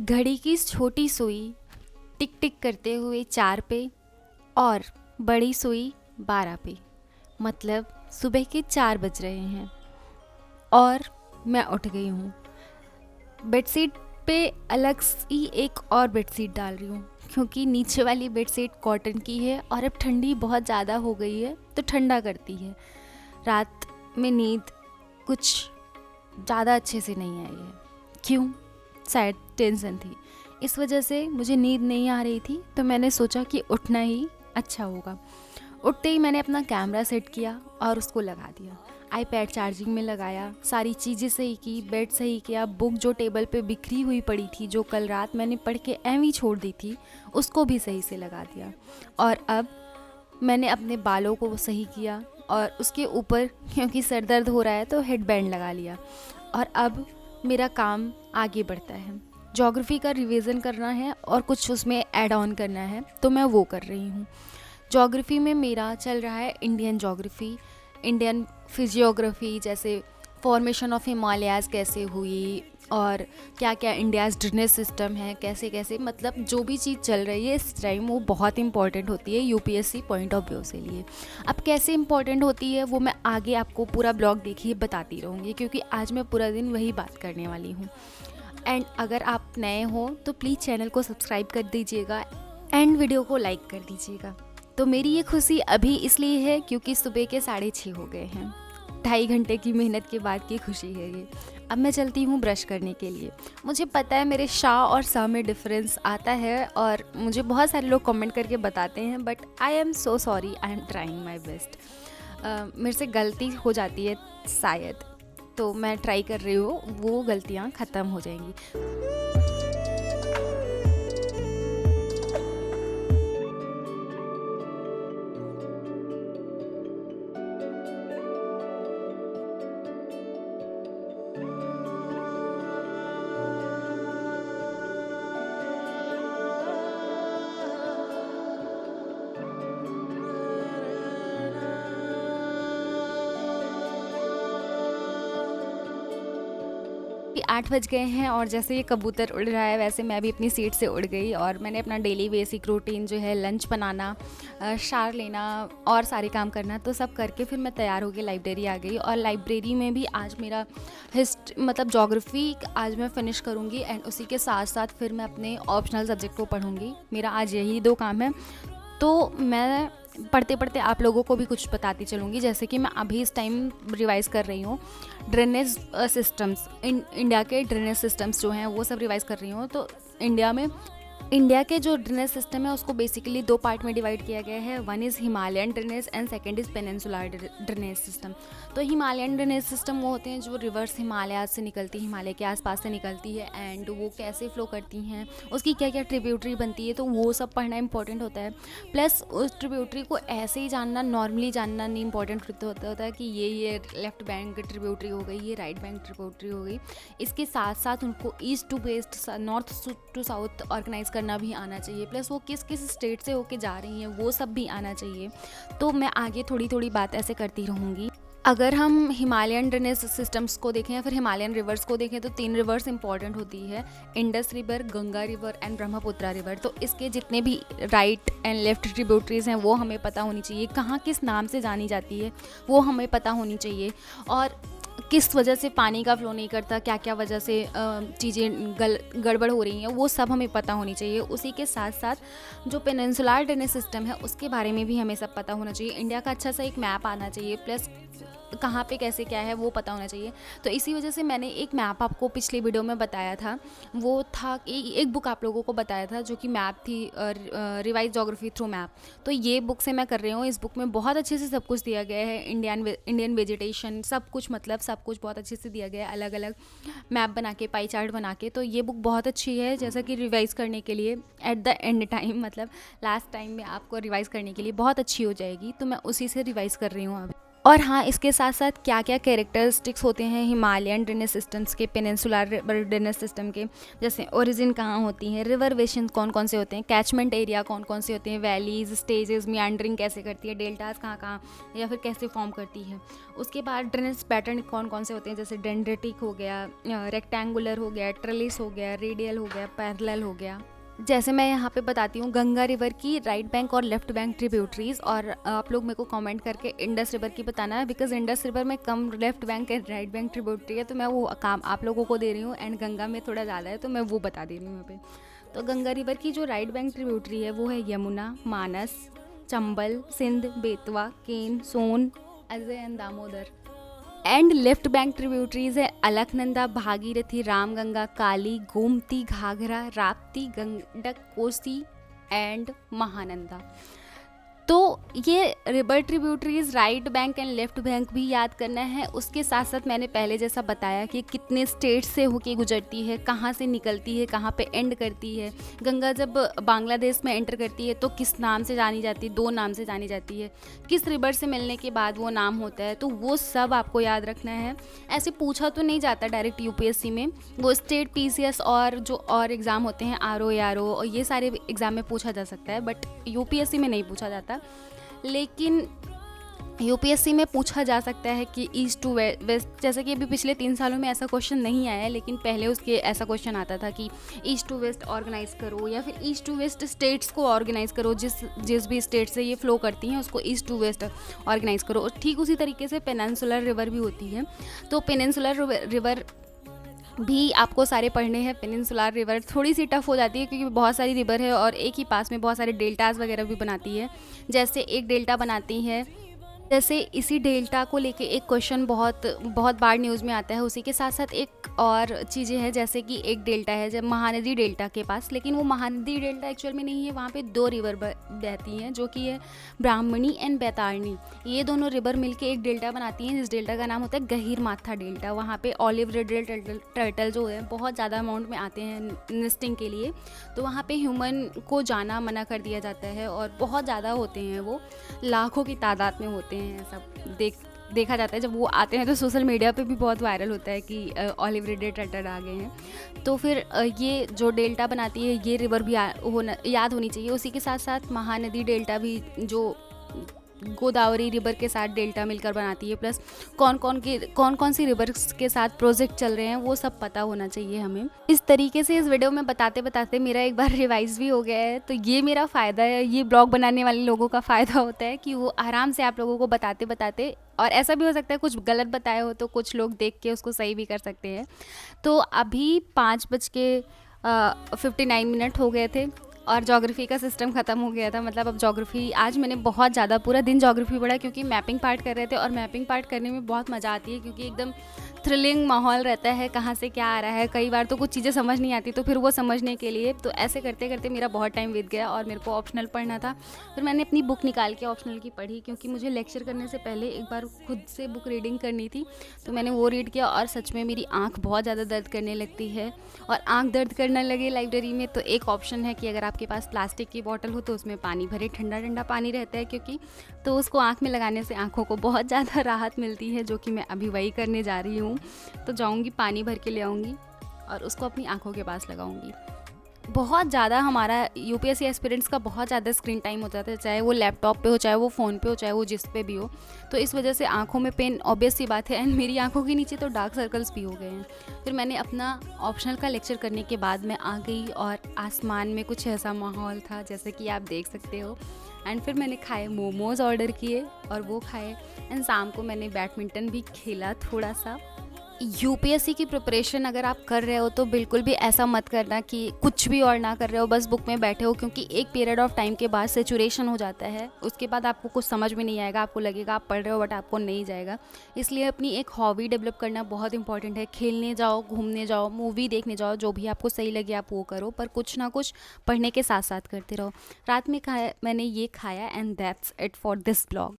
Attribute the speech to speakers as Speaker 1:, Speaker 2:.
Speaker 1: घड़ी की छोटी सुई टिक टिक करते हुए 4 पे और बड़ी सुई 12 पे, मतलब सुबह के 4 बज रहे हैं और मैं उठ गई हूँ। बेडशीट पे अलग सी एक और बेडशीट डाल रही हूँ क्योंकि नीचे वाली बेडशीट कॉटन की है और अब ठंडी बहुत ज़्यादा हो गई है तो ठंडा करती है। रात में नींद कुछ ज़्यादा अच्छे से नहीं आई है। क्यों? शायद टेंशन थी, इस वजह से मुझे नींद नहीं आ रही थी, तो मैंने सोचा कि उठना ही अच्छा होगा। उठते ही मैंने अपना कैमरा सेट किया और उसको लगा दिया। आईपैड चार्जिंग में लगाया, सारी चीज़ें सही की, बेड सही किया, बुक जो टेबल पे बिखरी हुई पड़ी थी जो कल रात मैंने पढ़ के ऐवी छोड़ दी थी उसको भी सही से लगा दिया। और अब मैंने अपने बालों को सही किया और उसके ऊपर क्योंकि सर दर्द हो रहा है तो हेडबैंड लगा लिया। और अब मेरा काम आगे बढ़ता है। ज्योग्राफी का रिवीजन करना है और कुछ उसमें ऐड ऑन करना है, तो मैं वो कर रही हूँ। ज्योग्राफी में मेरा चल रहा है इंडियन ज्योग्राफी, इंडियन फिजियोग्राफी, जैसे फॉर्मेशन ऑफ हिमालयाज़ कैसे हुई और क्या क्या इंडियाज़ ड्रेनेज सिस्टम है, कैसे कैसे, मतलब जो भी चीज़ चल रही है इस टाइम वो बहुत इंपॉर्टेंट होती है यूपीएससी पॉइंट ऑफ व्यू से लिए। अब कैसे इंपॉर्टेंट होती है वो मैं आगे आपको पूरा ब्लॉग देखिए बताती रहूँगी, क्योंकि आज मैं पूरा दिन वही बात करने वाली हूँ। एंड अगर आप नए हो तो प्लीज़ चैनल को सब्सक्राइब कर दीजिएगा एंड वीडियो को लाइक कर दीजिएगा। तो मेरी ये खुशी अभी इसलिए है क्योंकि सुबह के 6:30 हो गए हैं। 2.5 घंटे की मेहनत के बाद की खुशी है ये। अब मैं चलती हूँ ब्रश करने के लिए। मुझे पता है मेरे शाह और सा में डिफरेंस आता है और मुझे बहुत सारे लोग कमेंट करके बताते हैं, but I am so sorry, I am trying my best. मेरे से गलती हो जाती है शायद, तो मैं ट्राई कर रही हूँ वो गलतियाँ ख़त्म हो जाएंगी। कि 8 बज गए हैं और जैसे ये कबूतर उड़ रहा है वैसे मैं भी अपनी सीट से उड़ गई और मैंने अपना डेली बेसिक रूटीन जो है लंच बनाना, शावर लेना और सारे काम करना तो सब करके फिर मैं तैयार होकर लाइब्रेरी आ गई। और लाइब्रेरी में भी आज मेरा मतलब ज्योग्राफी आज मैं फ़िनिश करूँगी एंड उसी के साथ साथ फिर मैं अपने ऑप्शनल सब्जेक्ट को पढ़ूँगी। मेरा आज यही 2 काम है, तो मैं पढ़ते पढ़ते आप लोगों को भी कुछ बताती चलूँगी। जैसे कि मैं अभी इस टाइम रिवाइज़ कर रही हूँ ड्रेनेज सिस्टम्स, इंडिया के ड्रेनेज सिस्टम्स जो हैं वो सब रिवाइज़ कर रही हूँ। तो इंडिया के जो ड्रेनेज सिस्टम है उसको बेसिकली 2 पार्ट में डिवाइड किया गया है। One is Himalayan drainage and second is peninsular drainage system. तो हिमालयन ड्रेनेज सिस्टम वो होते हैं जो रिवर्स हिमालय से निकलती है, हिमालय के आसपास से निकलती है एंड वो कैसे फ्लो करती हैं, उसकी क्या क्या ट्रिब्यूटरी बनती है, तो वो सब पढ़ना इंपॉर्टेंट होता है। प्लस उस ट्रिब्यूटरी को ऐसे ही जानना, नॉर्मली जानना नहीं इंपॉर्टेंट होता है कि ये लेफ्ट बैंक ट्रिब्यूटरी हो गई, ये राइट बैंक ट्रिब्यूटरी हो गई। इसके साथ साथ उनको east to west, north to south organise करना भी आना चाहिए। प्लस वो किस किस स्टेट से होके जा रही हैं वो सब भी आना चाहिए। तो मैं आगे थोड़ी थोड़ी बात ऐसे करती रहूँगी। अगर हम हिमालयन ड्रेनेज सिस्टम्स को देखें या फिर हिमालयन रिवर्स को देखें तो 3 रिवर्स इंपॉर्टेंट होती है, Indus river, Ganga river and Brahmaputra river. तो इसके जितने भी राइट एंड लेफ्ट ट्रिब्यूटरीज हैं वो हमें पता होनी चाहिए, कहाँ किस नाम से जानी जाती है वो हमें पता होनी चाहिए, और किस वजह से पानी का फ्लो नहीं करता, क्या क्या वजह से चीज़ें गड़बड़ हो रही हैं वो सब हमें पता होनी चाहिए। उसी के साथ साथ जो पेनिनसुलर ड्रेनेज सिस्टम है उसके बारे में भी हमें सब पता होना चाहिए। इंडिया का अच्छा सा एक मैप आना चाहिए, प्लस कहाँ पे कैसे क्या है वो पता होना चाहिए। तो इसी वजह से मैंने एक मैप आपको पिछली वीडियो में बताया था, वो था एक बुक आप लोगों को बताया था जो कि मैप थी, रिवाइज ज्योग्राफी थ्रू मैप। तो ये बुक से मैं कर रही हूँ। इस बुक में बहुत अच्छे से सब कुछ दिया गया है, इंडियन वेजिटेशन सब कुछ, मतलब सब कुछ बहुत अच्छे से दिया गया है, अलग अलग मैप बना के, पाई चार्ट बना के। तो ये बुक बहुत अच्छी है जैसा कि रिवाइज़ करने के लिए एट द एंड टाइम, मतलब लास्ट टाइम में आपको रिवाइज़ करने के लिए बहुत अच्छी हो जाएगी। तो मैं उसी से रिवाइज़ कर रही हूँ अब। और हाँ, इसके साथ साथ क्या क्या कैरेक्टरिस्टिक्स होते हैं हिमालयन ड्रेनेज सिस्टम्स के, पेनिनसुलर ड्रेनेज सिस्टम के, जैसे ओरिजिन कहाँ होती हैं, रिवर्वेशन कौन कौन से होते हैं, कैचमेंट एरिया कौन कौन से होते हैं, वैलीज, स्टेजेस, मियांडरिंग कैसे करती है, डेल्टास कहाँ कहाँ या फिर कैसे फॉर्म करती है। उसके बाद ड्रेनेज पैटर्न कौन कौन से होते हैं, जैसे डेंड्रेटिक हो गया, रेक्टेंगुलर हो गया, ट्रेलिस हो गया, रेडियल हो गया, पैरेलल हो गया। जैसे मैं यहाँ पे बताती हूँ गंगा रिवर की राइट बैंक और लेफ्ट बैंक ट्रिब्यूटरीज, और आप लोग मेरे को कमेंट करके इंडस रिवर की बताना है, बिकॉज इंडस रिवर में come left bank and right bank tributary है, तो मैं वो काम आप लोगों को दे रही हूँ, एंड गंगा में थोड़ा ज़्यादा है तो मैं वो बता दे रही हूँ यहाँ पे। तो गंगा रिवर की जो राइट बैंक ट्रिब्यूटरी है वो है Yamuna, Manas, Chambal, Sindh, Betwa, Ken, Son, Ajay and Damodar. And left bank tributaries है अलकनंदा, भागीरथी, रामगंगा, काली, गोमती, घाघरा, राप्ती, गंडक, कोसी एंड महानंदा। तो ये river tributaries right bank and left bank भी याद करना है। उसके साथ साथ मैंने पहले जैसा बताया कि कितने स्टेट से होके गुजरती है, कहाँ से निकलती है, कहाँ पे एंड करती है। गंगा जब बांग्लादेश में एंटर करती है तो किस नाम से जानी जाती है, 2 नाम से जानी जाती है, किस रिवर से मिलने के बाद वो नाम होता है, तो वो सब आपको याद रखना है। ऐसे पूछा तो नहीं जाता डायरेक्ट यूपीएससी में, वो स्टेट पीसीएस और जो और एग्ज़ाम होते हैं आरओ यारो और ये सारे एग्ज़ाम में पूछा जा सकता है, बट यूपीएससी में नहीं पूछा जाता। लेकिन यूपीएससी में पूछा जा सकता है कि ईस्ट टू वेस्ट, जैसे कि अभी पिछले 3 सालों में ऐसा क्वेश्चन नहीं आया है, लेकिन पहले उसके ऐसा क्वेश्चन आता था कि ईस्ट टू वेस्ट ऑर्गेनाइज करो, या फिर ईस्ट टू वेस्ट स्टेट्स को ऑर्गेनाइज करो, जिस भी स्टेट से ये फ्लो करती हैं उसको ईस्ट टू वेस्ट ऑर्गेनाइज करो। और ठीक उसी तरीके से पेनिनसुलर रिवर भी होती है, तो पेनिनसुलर रिवर भी आपको सारे पढ़ने हैं। पेनिनसुलर रिवर थोड़ी सी टफ हो जाती है क्योंकि बहुत सारी रिवर है और एक ही पास में बहुत सारे डेल्टास वगैरह भी बनाती है। जैसे एक डेल्टा बनाती है, जैसे इसी डेल्टा को लेके एक क्वेश्चन बहुत बहुत बार न्यूज़ में आता है। उसी के साथ साथ एक और चीज़ें हैं, जैसे कि एक डेल्टा है जब महानदी डेल्टा के पास, लेकिन वो महानदी डेल्टा एक्चुअल में नहीं है, वहाँ पे 2 रिवर बहती हैं जो कि है ब्राह्मणी एंड बैतारणी। ये दोनों रिवर मिलके एक डेल्टा बनाती हैं, जिस डेल्टा का नाम होता है गहीर माथा डेल्टा। वहाँ पे ऑलिव रेड टर्टल जो है बहुत ज़्यादा अमाउंट में आते हैं नेस्टिंग के लिए, तो वहाँ पे ह्यूमन को जाना मना कर दिया जाता है, और बहुत ज़्यादा होते हैं, वो लाखों की तादाद में होते हैं। सब देखा जाता है, जब वो आते हैं तो सोशल मीडिया पे भी बहुत वायरल होता है कि ऑलिव रेड टर्टल आ गए हैं। तो फिर ये जो डेल्टा बनाती है ये रिवर भी याद होनी चाहिए। उसी के साथ साथ महानदी डेल्टा भी जो गोदावरी रिवर के साथ डेल्टा मिलकर बनाती है, प्लस कौन कौन सी रिवर्स के साथ प्रोजेक्ट चल रहे हैं वो सब पता होना चाहिए हमें। इस तरीके से इस वीडियो में बताते बताते मेरा एक बार रिवाइज भी हो गया है, तो ये मेरा फ़ायदा है, ये ब्लॉग बनाने वाले लोगों का फ़ायदा होता है कि वो आराम से आप लोगों को बताते बताते, और ऐसा भी हो सकता है कुछ गलत बताया हो तो कुछ लोग देख के उसको सही भी कर सकते हैं। तो अभी 5:59 हो गए थे और ज्योग्राफी का सिस्टम ख़त्म हो गया था। मतलब अब ज्योग्राफी आज मैंने बहुत ज़्यादा पूरा दिन ज्योग्राफी पढ़ा, क्योंकि मैपिंग पार्ट कर रहे थे, और मैपिंग पार्ट करने में बहुत मज़ा आती है क्योंकि एकदम थ्रिलिंग माहौल रहता है, कहाँ से क्या आ रहा है। कई बार तो कुछ चीज़ें समझ नहीं आती, तो फिर वो समझने के लिए, तो ऐसे करते करते मेरा बहुत टाइम बीत गया और मेरे को ऑप्शनल पढ़ना था। फिर मैंने अपनी बुक निकाल के ऑप्शनल की पढ़ी, क्योंकि मुझे लेक्चर करने से पहले एक बार खुद से बुक रीडिंग करनी थी, तो मैंने वो रीड किया, और सच में मेरी आँख बहुत ज़्यादा दर्द करने लगती है। और आँख दर्द करने लगे लाइब्रेरी में, तो एक ऑप्शन है कि अगर आपके पास प्लास्टिक की बॉटल हो तो उसमें पानी भरे, ठंडा ठंडा पानी रहता है क्योंकि, तो उसको आँख में लगाने से आँखों को बहुत ज़्यादा राहत मिलती है, जो कि मैं अभी वही करने जा रही हूँ। तो जाऊँगी, पानी भर के ले आऊँगी और उसको अपनी आँखों के पास लगाऊँगी। बहुत ज़्यादा हमारा यूपीएससी एस्पिरेंट्स का बहुत ज़्यादा स्क्रीन टाइम हो जाता है, चाहे वो लैपटॉप पे हो, चाहे वो फ़ोन पे हो, चाहे वो जिस पे भी हो, तो इस वजह से आंखों में पेन ऑब्वियस सी बात है। एंड मेरी आंखों के नीचे तो डार्क सर्कल्स भी हो गए हैं। फिर मैंने अपना ऑप्शनल का लेक्चर करने के बाद मैं आ गई, और आसमान में कुछ ऐसा माहौल था जैसे कि आप देख सकते हो। एंड फिर मैंने खाए मोमोज़ ऑर्डर किए और वो खाए, एंड शाम को मैंने बैडमिंटन भी खेला थोड़ा सा। यूपीएससी की प्रिपरेशन अगर आप कर रहे हो तो बिल्कुल भी ऐसा मत करना कि कुछ भी और ना कर रहे हो, बस बुक में बैठे हो, क्योंकि एक पीरियड ऑफ टाइम के बाद सेचुरेशन हो जाता है। उसके बाद आपको कुछ समझ में नहीं आएगा, आपको लगेगा आप पढ़ रहे हो बट आपको नहीं जाएगा। इसलिए अपनी एक हॉबी डेवलप करना बहुत इंपॉर्टेंट है। खेलने जाओ, घूमने जाओ, मूवी देखने जाओ, जो भी आपको सही लगे आप वो करो, पर कुछ ना कुछ पढ़ने के साथ साथ करते रहो। रात में मैंने ये खाया, and that's it for this blog.